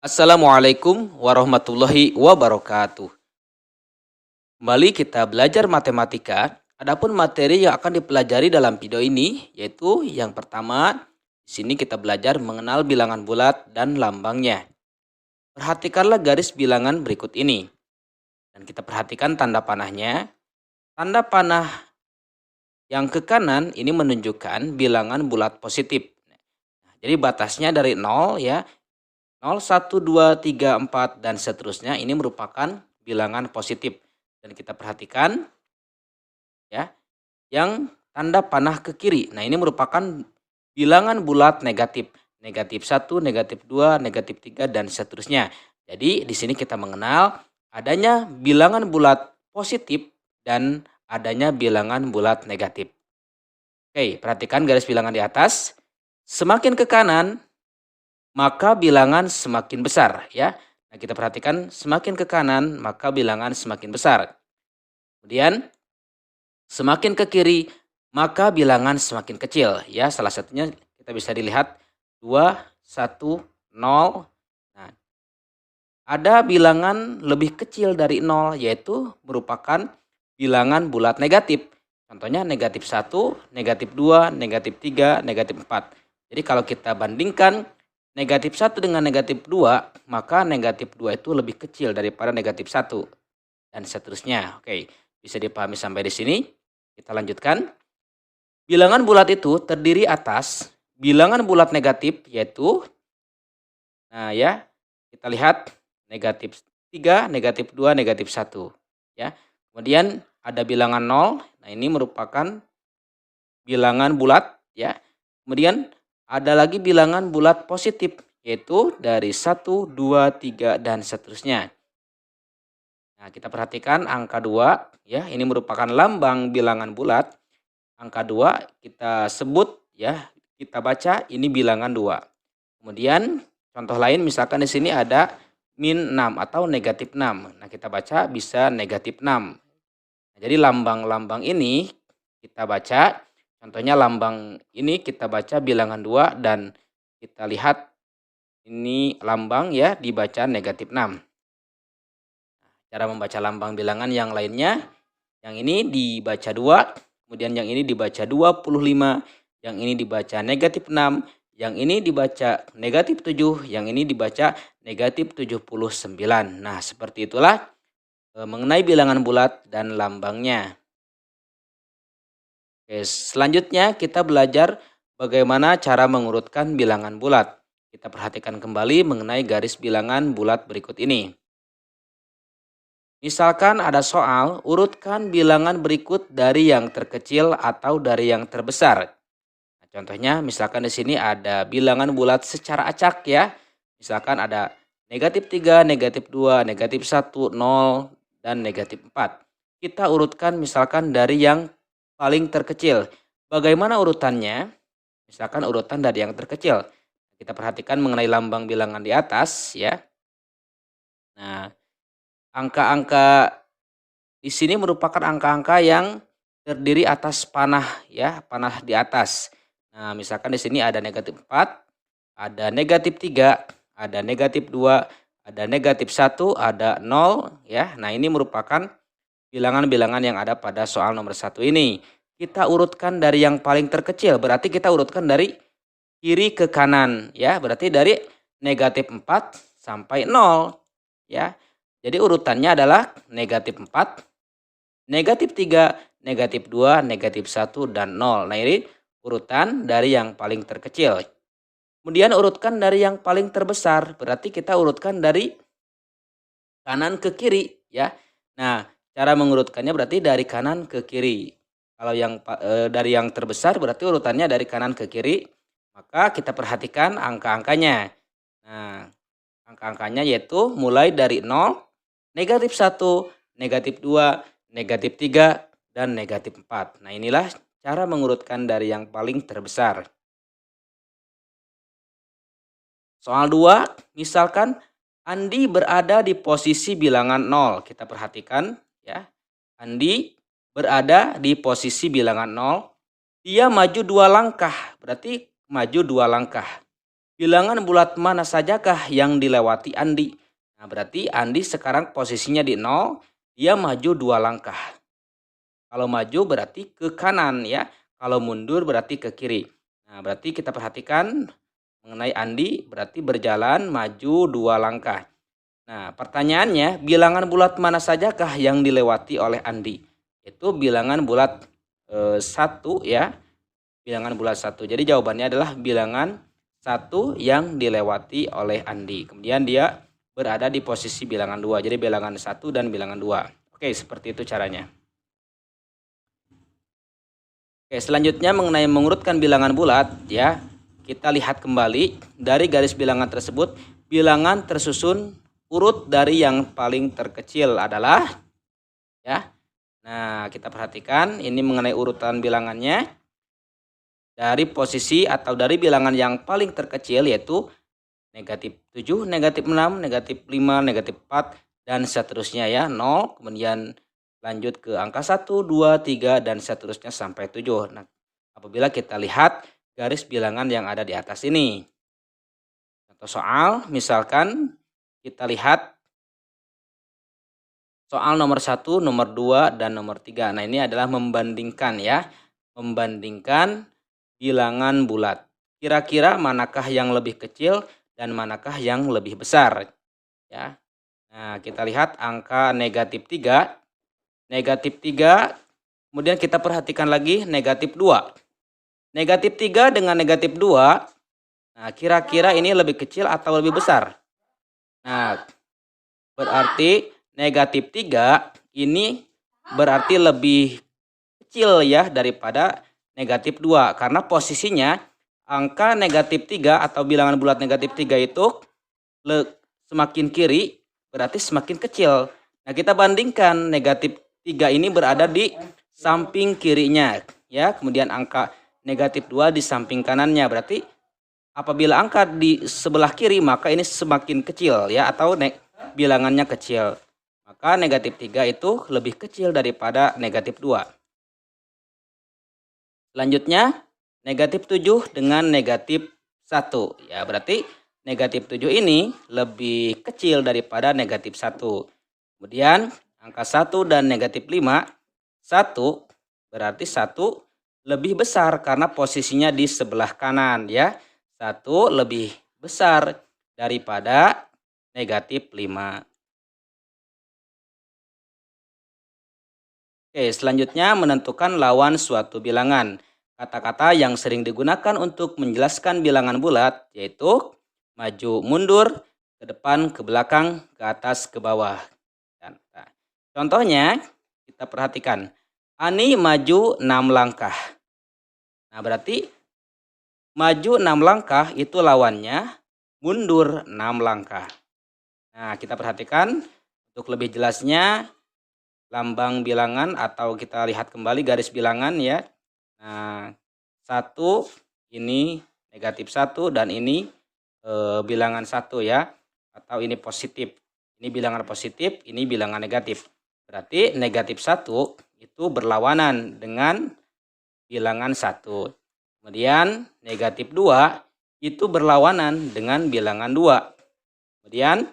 Assalamualaikum warahmatullahi wabarakatuh. Kembali kita belajar matematika. Adapun materi yang akan dipelajari dalam video ini yaitu yang pertama, di sini kita belajar mengenal bilangan bulat dan lambangnya. Perhatikanlah garis bilangan berikut ini. Dan kita perhatikan tanda panahnya. Tanda panah yang ke kanan ini menunjukkan bilangan bulat positif. Jadi batasnya dari 0 ya. 0, 1, 2, 3, 4, dan seterusnya ini merupakan bilangan positif. Dan kita perhatikan ya, yang tanda panah ke kiri. Nah, ini merupakan bilangan bulat negatif. Negatif 1, negatif 2, negatif 3, dan seterusnya. Jadi, di sini kita mengenal adanya bilangan bulat positif dan adanya bilangan bulat negatif. Oke, perhatikan garis bilangan di atas. Semakin ke kanan, maka bilangan semakin besar ya. Nah, kita perhatikan semakin ke kanan maka bilangan semakin besar. Kemudian semakin ke kiri maka bilangan semakin kecil ya. Salah satunya kita bisa dilihat 2, 1, 0. Nah, ada bilangan lebih kecil dari 0 yaitu merupakan bilangan bulat negatif. Contohnya negatif 1, negatif 2, negatif 3, negatif 4. Jadi kalau kita bandingkan negatif 1 dengan negatif 2, maka negatif 2 itu lebih kecil daripada negatif 1. Dan seterusnya. Oke, bisa dipahami sampai di sini. Kita lanjutkan. Bilangan bulat itu terdiri atas bilangan bulat negatif yaitu, nah ya, kita lihat negatif 3, negatif 2, negatif 1. Ya. Kemudian ada bilangan 0, nah ini merupakan bilangan bulat. Ya. Kemudian ada lagi bilangan bulat positif, yaitu dari 1, 2, 3, dan seterusnya. Nah, kita perhatikan angka 2, ya, ini merupakan lambang bilangan bulat. Angka 2 kita sebut, ya, kita baca ini bilangan 2. Kemudian contoh lain misalkan di sini ada min 6 atau negatif 6. Nah, kita baca bisa negatif 6. Nah, jadi lambang-lambang ini kita baca. Contohnya lambang ini kita baca bilangan 2 dan kita lihat ini lambang ya dibaca negatif 6. Cara membaca lambang bilangan yang lainnya, yang ini dibaca 2, kemudian yang ini dibaca 25, yang ini dibaca negatif 6, yang ini dibaca negatif 7, yang ini dibaca negatif 79. Nah, seperti itulah mengenai bilangan bulat dan lambangnya. Oke, selanjutnya kita belajar bagaimana cara mengurutkan bilangan bulat. Kita perhatikan kembali mengenai garis bilangan bulat berikut ini. Misalkan ada soal, urutkan bilangan berikut dari yang terkecil atau dari yang terbesar. Nah, contohnya misalkan di sini ada bilangan bulat secara acak ya. Misalkan ada negatif 3, negatif 2, negatif 1, 0, dan negatif 4. Kita urutkan misalkan dari yang paling terkecil. Bagaimana urutannya? Misalkan urutan dari yang terkecil. Kita perhatikan mengenai lambang bilangan di atas ya. Nah, angka-angka di sini merupakan angka-angka yang terdiri atas panah ya, panah di atas. Nah, misalkan di sini ada negatif 4, ada negatif 3, ada negatif 2, ada negatif 1, ada 0 ya. Nah, ini merupakan bilangan-bilangan yang ada pada soal nomor 1 ini. Kita urutkan dari yang paling terkecil, berarti kita urutkan dari kiri ke kanan ya. Berarti dari negatif 4 sampai 0 ya. Jadi urutannya adalah negatif 4, negatif 3, negatif 2, negatif 1, dan 0. Nah, ini urutan dari yang paling terkecil. Kemudian urutkan dari yang paling terbesar, berarti kita urutkan dari kanan ke kiri ya. Nah, cara mengurutkannya berarti dari kanan ke kiri. Kalau yang dari yang terbesar berarti urutannya dari kanan ke kiri. Maka kita perhatikan angka-angkanya. Nah, angka-angkanya yaitu mulai dari 0, negatif 1, negatif 2, negatif 3, dan negatif 4. Nah, inilah cara mengurutkan dari yang paling terbesar. Soal 2, misalkan Andi berada di posisi bilangan 0. Kita perhatikan ya. Andi berada di posisi bilangan 0. Dia maju 2 langkah, berarti maju 2 langkah. bilangan bulat mana sajakah yang dilewati Andi? Nah, berarti Andi sekarang posisinya di 0, dia maju 2 langkah. Kalau maju berarti ke kanan ya, kalau mundur berarti ke kiri. Nah, berarti kita perhatikan mengenai Andi berarti berjalan maju 2 langkah. Nah, pertanyaannya, bilangan bulat mana sajakah yang dilewati oleh Andi? Itu bilangan bulat 1 ya, bilangan bulat 1. Jadi jawabannya adalah bilangan 1 yang dilewati oleh Andi. Kemudian dia berada di posisi bilangan 2. Jadi bilangan 1 dan bilangan 2. Oke, seperti itu caranya. Oke, selanjutnya mengenai mengurutkan bilangan bulat ya. Kita lihat kembali dari garis bilangan tersebut, bilangan tersusun urut dari yang paling terkecil adalah ya. Nah, kita perhatikan ini mengenai urutan bilangannya. Dari posisi atau dari bilangan yang paling terkecil yaitu negatif 7, negatif 6, negatif 5, negatif 4, dan seterusnya ya. 0, kemudian lanjut ke angka 1, 2, 3, dan seterusnya sampai 7. Nah, apabila kita lihat garis bilangan yang ada di atas ini. Contoh soal, misalkan kita lihat soal nomor 1, nomor 2, dan nomor 3. Nah, ini adalah membandingkan ya. Membandingkan bilangan bulat. Kira-kira manakah yang lebih kecil dan manakah yang lebih besar? Ya. Nah, kita lihat angka negatif 3. Negatif 3, kemudian kita perhatikan lagi negatif 2. Negatif 3 dengan negatif 2, nah kira-kira ini lebih kecil atau lebih besar? Nah, berarti negatif 3 ini berarti lebih kecil ya daripada negatif 2. Karena posisinya angka negatif 3 atau bilangan bulat negatif 3 itu semakin kiri berarti semakin kecil. Nah, kita bandingkan negatif 3 ini berada di samping kirinya ya. Kemudian angka negatif 2 di samping kanannya. Berarti apabila angka di sebelah kiri maka ini semakin kecil ya, atau bilangannya kecil. Maka negatif 3 itu lebih kecil daripada negatif 2. Selanjutnya negatif 7 dengan negatif 1. Ya, berarti negatif 7 ini lebih kecil daripada negatif 1. Kemudian angka 1 dan negatif 5. 1 berarti 1 lebih besar karena posisinya di sebelah kanan ya. 1 lebih besar daripada negatif 5. Oke, selanjutnya menentukan lawan suatu bilangan. Kata-kata yang sering digunakan untuk menjelaskan bilangan bulat yaitu maju mundur, ke depan, ke belakang, ke atas, ke bawah. Nah, contohnya kita perhatikan. Ani maju 6 langkah. Nah, berarti maju 6 langkah itu lawannya mundur 6 langkah. Nah, kita perhatikan untuk lebih jelasnya lambang bilangan atau kita lihat kembali garis bilangan ya. Nah, 1 ini negatif 1 dan ini bilangan 1 ya. Atau ini positif. Ini bilangan positif, ini bilangan negatif. Berarti negatif 1 itu berlawanan dengan bilangan 1. Kemudian negatif 2 itu berlawanan dengan bilangan 2. Kemudian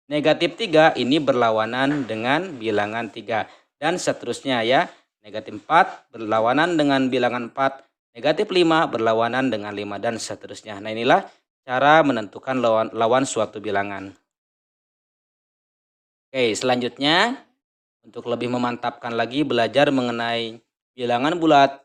negatif 3 ini berlawanan dengan bilangan 3. Dan seterusnya ya. Negatif 4 berlawanan dengan bilangan 4. Negatif 5 berlawanan dengan 5 dan seterusnya. Nah, inilah cara menentukan lawan suatu bilangan. Oke, selanjutnya untuk lebih memantapkan lagi belajar mengenai bilangan bulat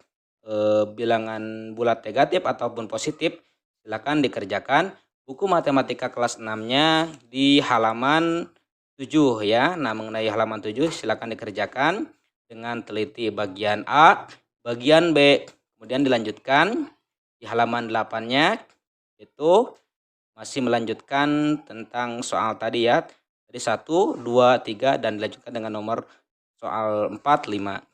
negatif ataupun positif, silakan dikerjakan buku matematika kelas 6-nya di halaman 7 ya. Nah, mengenai halaman 7 silakan dikerjakan dengan teliti bagian A, bagian B, kemudian dilanjutkan di halaman 8-nya itu masih melanjutkan tentang soal tadi ya. Jadi 1, 2, 3 dan dilanjutkan dengan nomor soal 4, 5.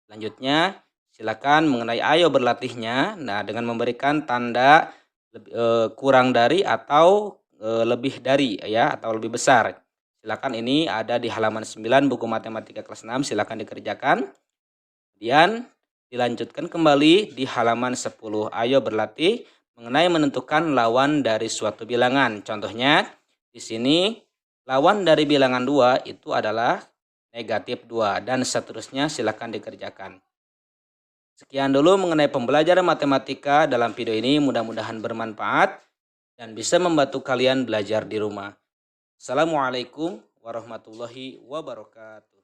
Selanjutnya silakan mengenai ayo berlatihnya. Nah, dengan memberikan tanda kurang dari atau lebih dari ya, atau lebih besar. Silakan, ini ada di halaman 9 buku matematika kelas 6, silakan dikerjakan. Kemudian dilanjutkan kembali di halaman 10. Ayo berlatih mengenai menentukan lawan dari suatu bilangan. Contohnya, di sini lawan dari bilangan 2 itu adalah negatif 2 dan seterusnya silakan dikerjakan. Sekian dulu mengenai pembelajaran matematika dalam video ini, mudah-mudahan bermanfaat dan bisa membantu kalian belajar di rumah. Assalamualaikum warahmatullahi wabarakatuh.